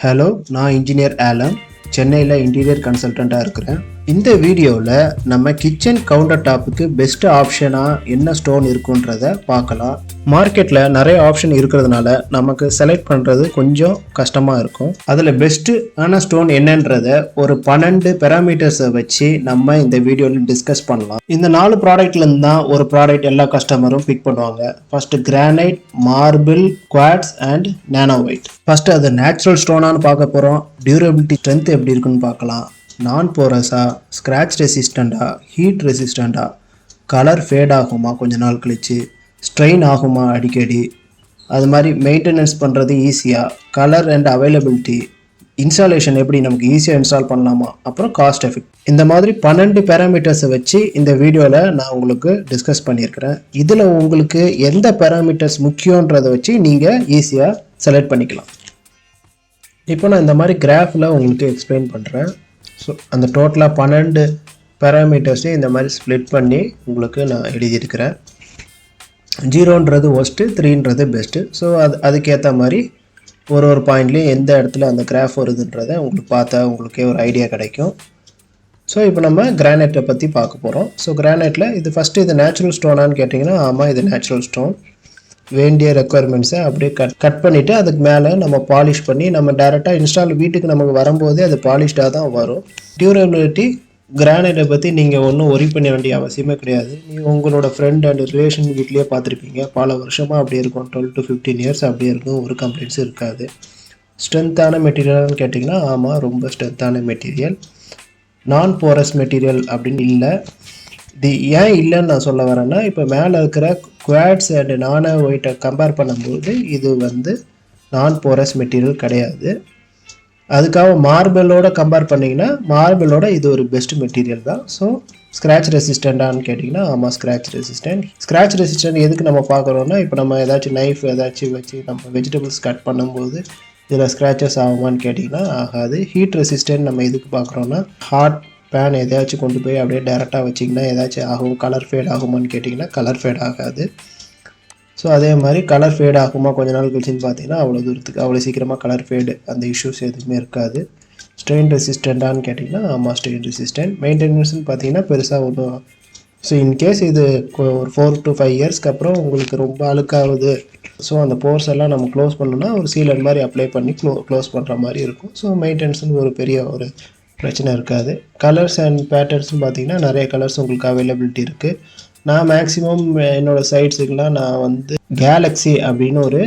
Hello, நான் engineer ஆலம், சென்னையில் interior கன்சல்டண்ட்டாக இருக்கிறேன். இந்த வீடியோவில் நம்ம கிச்சன் கவுண்டர் டாப்புக்கு பெஸ்ட் ஆப்ஷனாக என்ன ஸ்டோன் இருக்குன்றத பார்க்கலாம். மார்க்கெட்டில் நிறைய ஆப்ஷன் இருக்கிறதுனால நமக்கு செலக்ட் பண்ணுறது கொஞ்சம் கஷ்டமாக இருக்கும். அதில் பெஸ்ட்டு ஆன ஸ்டோன் என்னன்றத ஒரு 12 பேராமீட்டர்ஸை வச்சு நம்ம இந்த வீடியோவில் டிஸ்கஸ் பண்ணலாம். இந்த 4 ப்ராடக்ட்லேருந்து தான் ஒரு ப்ராடக்ட் எல்லா கஸ்டமரும் பிக் பண்ணுவாங்க. First granite, marble, quartz and nano white. First அது நேச்சுரல் ஸ்டோனானு பார்க்க போகிறோம். டியூரபிலிட்டி ஸ்ட்ரென்த் எப்படி இருக்குன்னு பார்க்கலாம். நான் போரஸா, ஸ்க்ராட்ச் ரெசிஸ்டண்டா, ஹீட் ரெசிஸ்டண்டா, கலர் ஃபேட் ஆகுமா கொஞ்ச நாள் கழிச்சு, ஸ்ட்ரெயின் ஆகுமா அடிக்கடி, அது மாதிரி மெயின்டெனன்ஸ் பண்ணுறது ஈஸியாக, கலர் அண்ட் அவைலபிலிட்டி, இன்ஸ்டாலேஷன் எப்படி நமக்கு ஈஸியாக இன்ஸ்டால் பண்ணலாமா, அப்புறம் காஸ்ட் எஃபெக்ட். இந்த மாதிரி 12 பேராமீட்டர்ஸை வச்சு இந்த வீடியோவில் நான் உங்களுக்கு டிஸ்கஸ் பண்ணியிருக்கிறேன். இதில் உங்களுக்கு எந்த பேராமீட்டர்ஸ் முக்கியன்றதை வச்சு நீங்கள் ஈஸியாக செலக்ட் பண்ணிக்கலாம். இப்போ நான் இந்த மாதிரி கிராஃபில் உங்களுக்கு எக்ஸ்பிளைன் பண்ணுறேன். ஸோ அந்த டோட்டலாக 12 பேராமீட்டர்ஸையும் இந்த மாதிரி ஸ்ப்ளிட் பண்ணி உங்களுக்கு நான் எழுதியிருக்கிறேன். 0ன்றது ஒஸ்ட்டு, 3ன்றது பெஸ்ட்டு. ஸோ அதுக்கேற்ற மாதிரி ஒரு பாயிண்ட்லேயும் எந்த இடத்துல அந்த கிராஃப் வருதுன்றதை உங்களுக்கு பார்த்தா உங்களுக்கே ஒரு ஐடியா கிடைக்கும். ஸோ இப்போ நம்ம கிரானைட்டை பற்றி பார்க்க போகிறோம். ஸோ கிரானைட்டில் இது ஃபஸ்ட்டு இது நேச்சுரல் ஸ்டோனான்னு கேட்டிங்கன்னா, ஆமாம் இது நேச்சுரல் ஸ்டோன். வேண்டிய ரெக்குவயர்மெண்ட்ஸை அப்படியே கட் பண்ணிவிட்டு அதுக்கு மேலே நம்ம பாலிஷ் பண்ணி நம்ம டேரெக்டாக இன்ஸ்டால் வீட்டுக்கு நமக்கு வரும்போதே அது பாலிஷ்டாக தான் வரும். டியூரபிலிட்டி கிரானைட்டை பற்றி நீங்கள் ஒன்றும் ஒரி பண்ண வேண்டிய அவசியமே கிடையாது. நீங்கள் உங்களோட ஃப்ரெண்ட் அண்ட் ரிலேஷன் வீட்லேயே பார்த்துருப்பீங்க. பல வருஷமாக அப்படியே இருக்கும், 12 to 15 இயர்ஸ் அப்படியே இருக்கும், ஒரு கம்ப்ளைண்ட்ஸும் இருக்காது. ஸ்ட்ரென்த்தான மெட்டீரியல்னு கேட்டிங்கன்னா, ஆமாம் ரொம்ப ஸ்ட்ரென்த்தான மெட்டீரியல். நான் போரஸ் மெட்டீரியல் அப்படின்னு இல்லை. இது ஏன் இல்லைன்னு நான் சொல்ல வரேன்னா, இப்போ மேலே இருக்கிற குவாட்ஸ் அண்ட் நானோ ஒயிட்டை கம்பேர் பண்ணும்போது இது நான் போரஸ் மெட்டீரியல் கிடையாது. அதுக்காக மார்பிளோட கம்பேர் பண்ணிங்கன்னா மார்பிளோட இது ஒரு பெஸ்ட் மெட்டீரியல் தான். ஸோ ஸ்க்ராட்ச் ரெசிஸ்டண்டான்னு கேட்டிங்கன்னா, ஆமாம் ஸ்க்ராட்ச் ரெசிஸ்டன்ட். ஸ்க்ராட்ச் ரெசிஸ்டன்ட் எதுக்கு நம்ம பார்க்குறோன்னா, இப்போ நம்ம ஏதாச்சும் நைஃப் ஏதாச்சும் வச்சு நம்ம வெஜிடபிள்ஸ் கட் பண்ணும்போது இதில் ஸ்க்ராச்சஸ் ஆகுமான்னு கேட்டிங்கன்னா ஆகாது. ஹீட் ரெசிஸ்டன்ட் நம்ம எதுக்கு பார்க்குறோன்னா, ஹாட் பேன் எதாச்சும் கொண்டு போய் அப்படியே டேரெக்டாக வச்சிங்கன்னா ஏதாச்சும் ஆகும். கலர் ஃபேட் ஆகுமான்னு கேட்டிங்கன்னா கலர் ஃபேட் ஆகாது. ஸோ அதே மாதிரி கலர் ஃபேட் ஆகுமா கொஞ்ச நாள் கழிச்சுன்னு பார்த்தீங்கன்னா அவ்வளோ தூரத்துக்கு அவ்வளோ சீக்கிரமாக கலர் ஃபேடு அந்த இஷ்யூஸ் எதுவுமே இருக்காது. ஸ்ட்ரெயின் ரெசிஸ்டண்ட்டான்னு கேட்டிங்கன்னா, ஆமாம் ஸ்ட்ரெயின் ரெசிஸ்டன்ட். மெயின்டெனன்ஸ்னு பார்த்தீங்கன்னா பெருசாக ஒன்றும். ஸோ இன்கேஸ் இது ஒரு 4 to 5 இயர்ஸ்க்கு அப்புறம் உங்களுக்கு ரொம்ப அழுக்காகுது, ஸோ அந்த போர்ஸ் எல்லாம் நம்ம க்ளோஸ் பண்ணோன்னா ஒரு சீலர் மாதிரி அப்ளை பண்ணி க்ளோஸ் பண்ணுற மாதிரி இருக்கும். ஸோ மெயின்டெனன்ஸ்னு ஒரு பெரிய ஒரு பிரச்சனை இருக்காது. கலர்ஸ் அண்ட் பேட்டர்ன்ஸ்னு பார்த்தீங்கன்னா நிறைய கலர்ஸ் உங்களுக்கு அவைலபிலிட்டி இருக்குது. நான் மேக்ஸிமம் என்னோடய சைட்ஸுக்கெலாம் நான் கேலக்ஸி அப்படின்னு ஒரு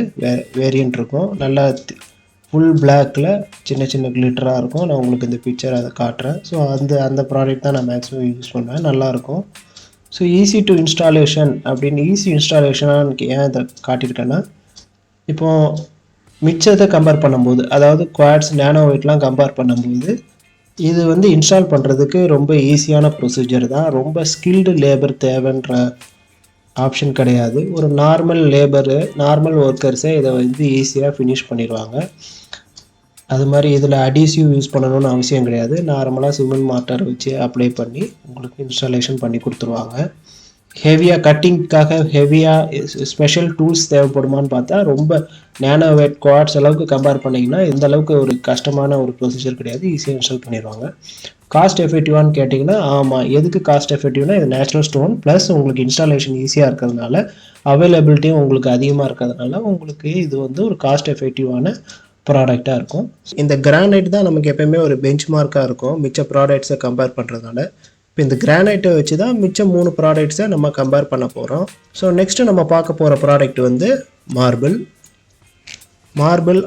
வேரியண்ட் இருக்கும். நல்லா ஃபுல் பிளாக்கில் சின்ன சின்ன கிளிட்டராக இருக்கும். நான் உங்களுக்கு இந்த பிக்சர் அதை காட்டுறேன். ஸோ அந்த ப்ராடக்ட் தான் நான் மேக்ஸிமம் யூஸ் பண்ணுவேன். நல்லாயிருக்கும். ஸோ ஈஸி டு இன்ஸ்டாலேஷன் அப்படின்னு ஈஸி இன்ஸ்டாலேஷனாக ஏன் இதை காட்டியிருக்கேன்னா, இப்போது மிச்சத்தை கம்பேர் பண்ணும்போது, அதாவது குவாட்ஸ் நானோ ஒயிட்லாம் கம்பேர் பண்ணும்போது இது இன்ஸ்டால் பண்ணுறதுக்கு ரொம்ப ஈஸியான ப்ரொசீஜர் தான். ரொம்ப ஸ்கில்டு லேபர் தேவைன்ற ஆப்ஷன் கிடையாது. ஒரு நார்மல் ஒர்க்கர்ஸே இதை ஈஸியாக ஃபினிஷ் பண்ணிடுவாங்க. அது மாதிரி இதில் அடிசிவ் யூஸ் பண்ணணும்னு அவசியம் கிடையாது. நார்மலாக சிமெண்ட் மார்ட்டர் வச்சு அப்ளை பண்ணி உங்களுக்கு இன்ஸ்டாலேஷன் பண்ணி கொடுத்துருவாங்க. ஹெவியாக கட்டிங்க்காக ஸ்பெஷல் டூல்ஸ் தேவைப்படுமான்னு பார்த்தா ரொம்ப நானோவைட் குவாட்ஸ் அளவுக்கு கம்பேர் பண்ணிங்கன்னா இந்த அளவுக்கு ஒரு கஷ்டமான ஒரு ப்ரொசீஜர் கிடையாது. ஈஸியாக இன்ஸ்டால் பண்ணிடுவாங்க. காஸ்ட் எஃபெக்டிவான்னு கேட்டிங்கன்னா, ஆமாம் எதுக்கு காஸ்ட் எஃபெக்டிவ்னா, இது நேச்சுரல் ஸ்டோன் ப்ளஸ் உங்களுக்கு இன்ஸ்டாலேஷன் ஈஸியாக இருக்கிறதுனால, அவைலபிலிட்டியும் உங்களுக்கு அதிகமாக இருக்கிறதுனால உங்களுக்கு இது ஒரு காஸ்ட் எஃபெக்டிவான ப்ராடக்டாக இருக்கும். இந்த கிரானைட் தான் நமக்கு எப்போயுமே ஒரு பெஞ்ச் மார்க்காக இருக்கும் மிச்ச ப்ராடக்ட்ஸை கம்பேர் பண்ணுறதுனால. இப்போ இந்த கிரானைட்டை வச்சு தான் மிச்சம் 3 ப்ராடக்ட்ஸை நம்ம கம்பேர் பண்ண போகிறோம். ஸோ நெக்ஸ்ட்டு நம்ம பார்க்க போகிற ப்ராடக்ட் மார்பிள்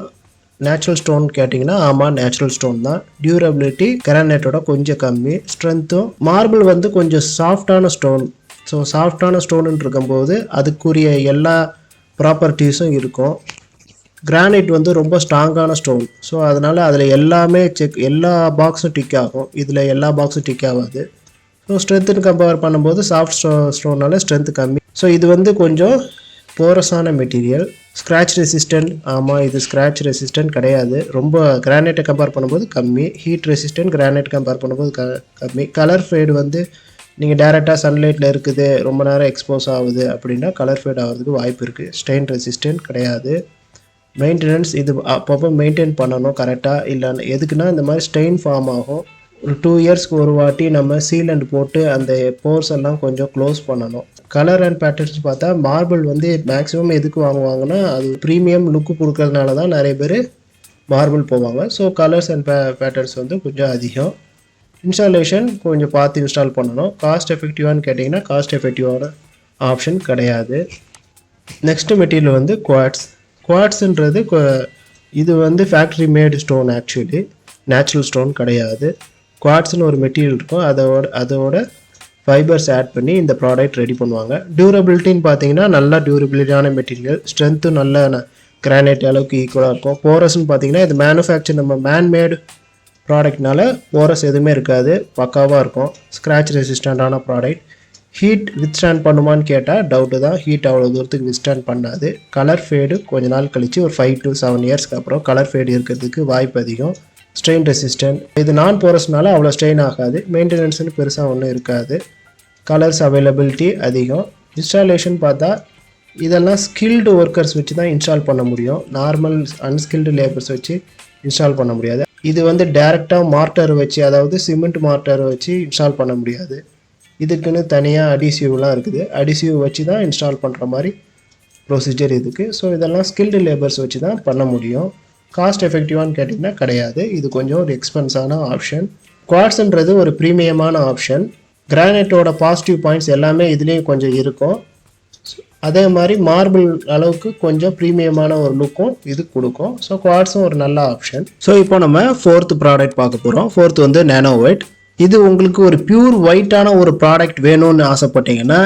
நேச்சுரல் ஸ்டோன் கேட்டிங்கன்னா, ஆமாம் நேச்சுரல் ஸ்டோன் தான். டியூரபிலிட்டி கிரானைட்டோட கொஞ்சம் கம்மி. ஸ்ட்ரென்த்தும் மார்பிள் கொஞ்சம் சாஃப்டான ஸ்டோன். ஸோ சாஃப்டான ஸ்டோனுன்னு இருக்கும்போது அதுக்குரிய எல்லா ப்ராப்பர்ட்டிஸும் இருக்கும். கிரானைட் ரொம்ப ஸ்ட்ராங்கான ஸ்டோன். ஸோ அதனால் அதில் எல்லா பாக்ஸும் டிக் ஆகும். இதில் எல்லா பாக்ஸும் டிக் ஆகாது. ஸோ ஸ்ட்ரென்த்துன்னு கம்பேர் பண்ணும்போது சாஃப்ட் ஸ்டோனால் ஸ்ட்ரென்த்து கம்மி. ஸோ இது கொஞ்சம் போரஸான மெட்டீரியல். ஸ்க்ராட்ச் ரெசிஸ்டன்ட், ஆமாம் இது ஸ்க்ராட்ச் ரெசிஸ்டன்ட் கிடையாது. ரொம்ப கிரானைட்டை கம்பேர் பண்ணும்போது கம்மி. ஹீட் ரெசிஸ்டன்ட் கிரானைட் கம்பேர் பண்ணும்போது கம்மி. கலர் ஃபேடு நீங்கள் டேரெக்டாக சன்லைட்டில் இருக்குது, ரொம்ப நேரம் எக்ஸ்போஸ் ஆகுது அப்படின்னா கலர் ஃபேட் ஆகிறதுக்கு வாய்ப்பு இருக்குது. ஸ்ட்ரெயின் ரெசிஸ்டன்ட் கிடையாது. மெயின்டெனன்ஸ் இது அப்பப்போ மெயின்டைன் பண்ணணும் கரெக்டாக. இல்லைன்னா எதுக்குன்னா இந்த மாதிரி ஸ்டெயின் ஃபார்ம் ஆகும். ஒரு 2 இயர்ஸ்க்கு ஒரு வாட்டி நம்ம சீலண்ட் போட்டு அந்த போர்ஸ் எல்லாம் கொஞ்சம் க்ளோஸ் பண்ணணும். கலர் அண்ட் பேட்டர்ன்ஸ் பார்த்தா மார்பிள் வந்து மேக்ஸிமம் எதுக்கு வாங்குவாங்கன்னா அது ப்ரீமியம் லுக்கு கொடுக்கறதுனால தான் நிறைய பேர் மார்பிள் போவாங்க. ஸோ கலர்ஸ் அண்ட் பேட்டர்ன்ஸ் வந்து கொஞ்சம் அதிகம். இன்ஸ்டாலேஷன் கொஞ்சம் பார்த்து இன்ஸ்டால் பண்ணணும். காஸ்ட் எஃபெக்டிவானு கேட்டிங்கன்னா காஸ்ட் எஃபெக்டிவான ஆப்ஷன் கிடையாது. நெக்ஸ்ட்டு மெட்டீரியல் வந்து குவாட்ஸ். குவாட்ஸுன்றது இது வந்து ஃபேக்ட்ரி மேடு ஸ்டோன், ஆக்சுவலி நேச்சுரல் ஸ்டோன் கிடையாது. குவாட்ஸ்னு ஒரு மெட்டீரியல் இருக்கும், அதோட ஃபைபர்ஸ் ஆட் பண்ணி இந்த ப்ராடக்ட் ரெடி பண்ணுவாங்க. டியூரபிலிட்டின்னு பார்த்தீங்கன்னா நல்லா டியூரபிலிட்டியான மெட்டீரியல், ஸ்ட்ரென்த்தும் நல்ல கிரானைட் அளவுக்கு ஈக்குவலாக இருக்கும். போரஸ்ன்னு பார்த்தீங்கன்னா இது மேனுஃபேக்சர் நம்ம மேன்மேடு ப்ராடக்ட்னால போரஸ் எதுவுமே இருக்காது, பக்காவாக இருக்கும். ஸ்க்ராட்ச் ரெசிஸ்டண்ட்டான ப்ராடக்ட். ஹீட் வித்ஸ்டாண்ட் பண்ணுமான்னு கேட்டால் டவுட்டு தான். ஹீட் அவ்வளோ தூரத்துக்கு வித்ஸ்டாண்ட் பண்ணாது. கலர் ஃபேடு கொஞ்ச நாள் கழித்து ஒரு 5 to 7 இயர்ஸ்க்கு அப்புறம் கலர் ஃபேடு இருக்கிறதுக்கு வாய்ப்பு அதிகம். Strain resistant. இது நான் போரஸ்னால அவ்வளோ ஸ்ட்ரெயின் ஆகாது. மெயின்டெனன்ஸ்னு பெருசாக ஒன்றும் இருக்காது. கலர்ஸ் அவைலபிலிட்டி அதிகம். இன்ஸ்டாலேஷன் பார்த்தா இதெல்லாம் ஸ்கில்டு ஒர்க்கர்ஸ் வச்சு தான் இன்ஸ்டால் பண்ண முடியும். நார்மல் அன்ஸ்கில்டு லேபர்ஸ் வச்சு இன்ஸ்டால் பண்ண முடியாது. இது வந்து டைரெக்டாக மார்ட்டர் வச்சு, அதாவது சிமெண்ட் மார்ட்டர் வச்சு இன்ஸ்டால் பண்ண முடியாது. இதுக்குன்னு தனியாக அடிசிவ்லாம் இருக்குது. அடிசிவ் வச்சு தான் இன்ஸ்டால் பண்ணுற மாதிரி ப்ரொசீஜர் இதுக்கு. ஸோ இதெல்லாம் ஸ்கில்டு லேபர்ஸ் வச்சு தான் பண்ண முடியும். காஸ்ட் எஃபெக்டிவானு கேட்டிங்கன்னா கிடையாது. இது கொஞ்சம் ஒரு எக்ஸ்பென்ஸான ஆப்ஷன். குவாட்ஸ்ன்றது ஒரு ப்ரீமியமான ஆப்ஷன். கிரானைட்டோட பாசிட்டிவ் பாயிண்ட்ஸ் எல்லாமே இதுலேயும் கொஞ்சம் இருக்கும். அதே மாதிரி மார்பிள் அளவுக்கு கொஞ்சம் ப்ரீமியமான ஒரு லுக்கும் இது கொடுக்கும். ஸோ குவாட்ஸும் ஒரு நல்ல ஆப்ஷன். ஸோ இப்போ நம்ம 4th ப்ராடக்ட் பார்க்க போகிறோம். 4th வந்து நேனோ ஒயிட். இது உங்களுக்கு ஒரு பியூர் ஒயிட்டான ஒரு ப்ராடக்ட் வேணும்னு ஆசைப்பட்டீங்கன்னா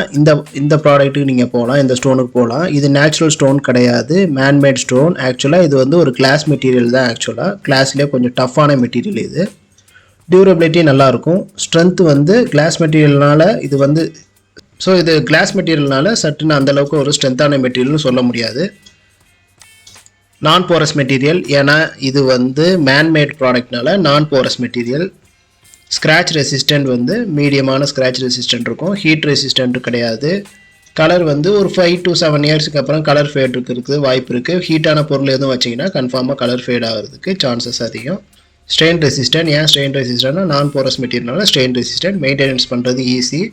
இந்த ப்ராடக்ட்டுக்கு நீங்கள் போகலாம், இந்த ஸ்டோனுக்கு போகலாம். இது நேச்சுரல் ஸ்டோன் கிடையாது, மேன்மேட் ஸ்டோன். ஆக்சுவலாக இது வந்து ஒரு கிளாஸ் மெட்டீரியல் தான். ஆக்சுவலாக கிளாஸ்லேயே கொஞ்சம் டஃப்பான மெட்டீரியல் இது. டியூரபிலிட்டி நல்லாயிருக்கும். ஸ்ட்ரென்த் வந்து கிளாஸ் மெட்டீரியல்னால இது வந்து இது கிளாஸ் மெட்டீரியல்னால சட்டுன்னு அந்தளவுக்கு ஒரு ஸ்ட்ரென்த்தான மெட்டீரியல்னு சொல்ல முடியாது. நான் போரஸ் மெட்டீரியல், ஏன்னா இது வந்து மேன்மேட் ப்ராடக்ட்னால நான் போரஸ் மெட்டீரியல். ஸ்க்ராட்ச் ரெசிஸ்டன்ட் வந்து மீடியமான ஸ்க்ராட்ச் ரெசிஸ்டன்ட் இருக்கும். ஹீட் ரெசிஸ்டன்ட் கிடையாது. கலர் வந்து ஒரு 5 to 7 இயர்ஸ்க்கு அப்புறம் கலர் ஃபேட் இருக்கிறதுக்கு வாய்ப்பு இருக்குது. ஹீட்டான பொருள் எதுவும் வச்சிங்கன்னா கன்ஃபார்மாக கலர் ஃபேட் ஆகிறதுக்கு சான்சஸ் அதிகம். Strain resistant. ஏன் ஸ்ட்ரெயின் ரெசிஸ்டன்ட்னா நான் போரஸ் மெட்டீரியல்னால ஸ்ட்ரெயின் ரெசிஸ்டன்ட். மெயின்டெனன்ஸ் பண்ணுறது ஈஸி.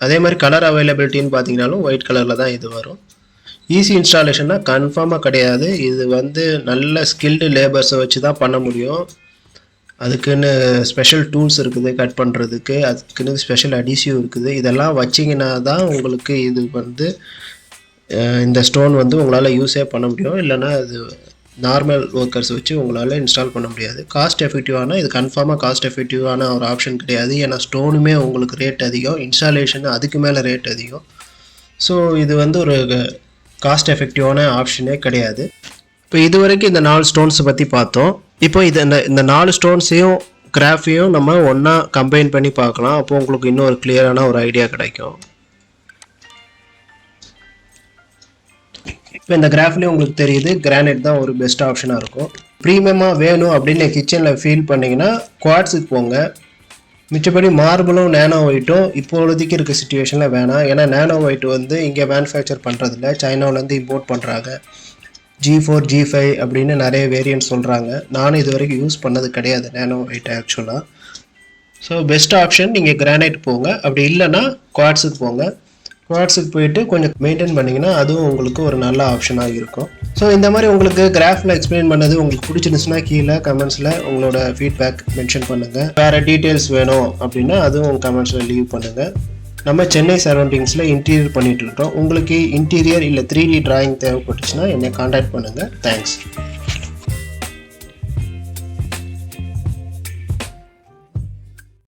அதே மாதிரி கலர் அவைலபிலிட்டின்னு பார்த்தீங்கன்னாலும் ஒயிட் கலரில் தான் இது வரும். ஈஸி இன்ஸ்டாலேஷன்னா கன்ஃபார்மாக கிடையாது. இது வந்து நல்ல ஸ்கில்டு லேபர்ஸை வச்சு தான் பண்ண முடியும். அதுக்குன்னு ஸ்பெஷல் டூல்ஸ் இருக்குது கட் பண்ணுறதுக்கு, அதுக்குன்னு ஸ்பெஷல் அடிசிவ் இருக்குது. இதெல்லாம் வச்சிங்கன்னா தான் உங்களுக்கு இது வந்து இந்த ஸ்டோன் வந்து உங்களால் யூஸே பண்ண முடியும். இல்லைனா அது நார்மல் ஒர்க்கர்ஸ் வச்சு உங்களால் இன்ஸ்டால் பண்ண முடியாது. காஸ்ட் எஃபெக்டிவான இது கன்ஃபார்மாக காஸ்ட் எஃபெக்டிவான ஒரு ஆப்ஷன் கிடையாது. ஏன்னா ஸ்டோனுமே உங்களுக்கு ரேட் அதிகம், இன்ஸ்டாலேஷன் அதுக்கு மேலே ரேட் அதிகம். ஸோ இது வந்து ஒரு காஸ்ட் எஃபெக்டிவான ஆப்ஷனே கிடையாது. இப்போ இது வரைக்கும் இந்த 4 ஸ்டோன்ஸை பற்றி பார்த்தோம். இப்போ இந்த 4 ஸ்டோன்ஸையும் கிராஃபையும் நம்ம ஒன்றா கம்பைன் பண்ணி பார்க்கலாம். அப்போ உங்களுக்கு இன்னும் ஒரு கிளியரான ஒரு ஐடியா கிடைக்கும். இப்போ இந்த கிராஃப்லேயும் உங்களுக்கு தெரியுது கிரானைட் தான் ஒரு பெஸ்ட் ஆப்ஷனாக இருக்கும். ப்ரீமியமாக வேணும் அப்படின்னு கிச்சனில் ஃபீல் பண்ணிங்கன்னா குவாட்ஸுக்கு போங்க. மிச்சப்படி மார்பிளும் நேனோ ஒயிட்டும் இப்போதைக்கு இருக்க சுச்சுவேஷனில் வேணாம். ஏன்னா நேனோ ஒயிட் வந்து இங்கே மேனுஃபேக்சர் பண்ணுறதில்ல, சைனாவிலேருந்து இம்போர்ட் பண்ணுறாங்க. G4 G5 அப்படின்னு நிறைய வேரியன்ட் சொல்கிறாங்க. நானும் இது வரைக்கும் யூஸ் பண்ணது கிடையாது நேனோ ஒயிட் ஆக்சுவலாக. ஸோ பெஸ்ட் ஆப்ஷன் நீங்கள் கிரானைட் போங்க. அப்படி இல்லைன்னா குவாட்ஸுக்கு போங்க. குவாட்ஸுக்கு போயிட்டு கொஞ்சம் மெயின்டைன் பண்ணிங்கன்னா அதுவும் உங்களுக்கு ஒரு நல்ல ஆப்ஷனாக இருக்கும். ஸோ இந்த மாதிரி உங்களுக்கு கிராஃபில் எக்ஸ்பிளைன் பண்ணது உங்களுக்கு பிடிச்சிருந்துச்சுன்னா கீழே கமெண்ட்ஸில் உங்களோட ஃபீட்பேக் மென்ஷன் பண்ணுங்கள். வேறு டீட்டெயில்ஸ் வேணும் அப்படின்னா அதுவும் கமெண்ட்ஸில் லீவ் பண்ணுங்கள். நம்ம சென்னை சரௌண்டிங்ஸில் இன்டீரியர் பண்ணிகிட்டு இருக்கோம். உங்களுக்கு இன்டீரியர் இல்லை 3D டிராயிங் தேவைப்பட்டுச்சுன்னா என்னை காண்டாக்ட் பண்ணுங்கள். தேங்க்ஸ்.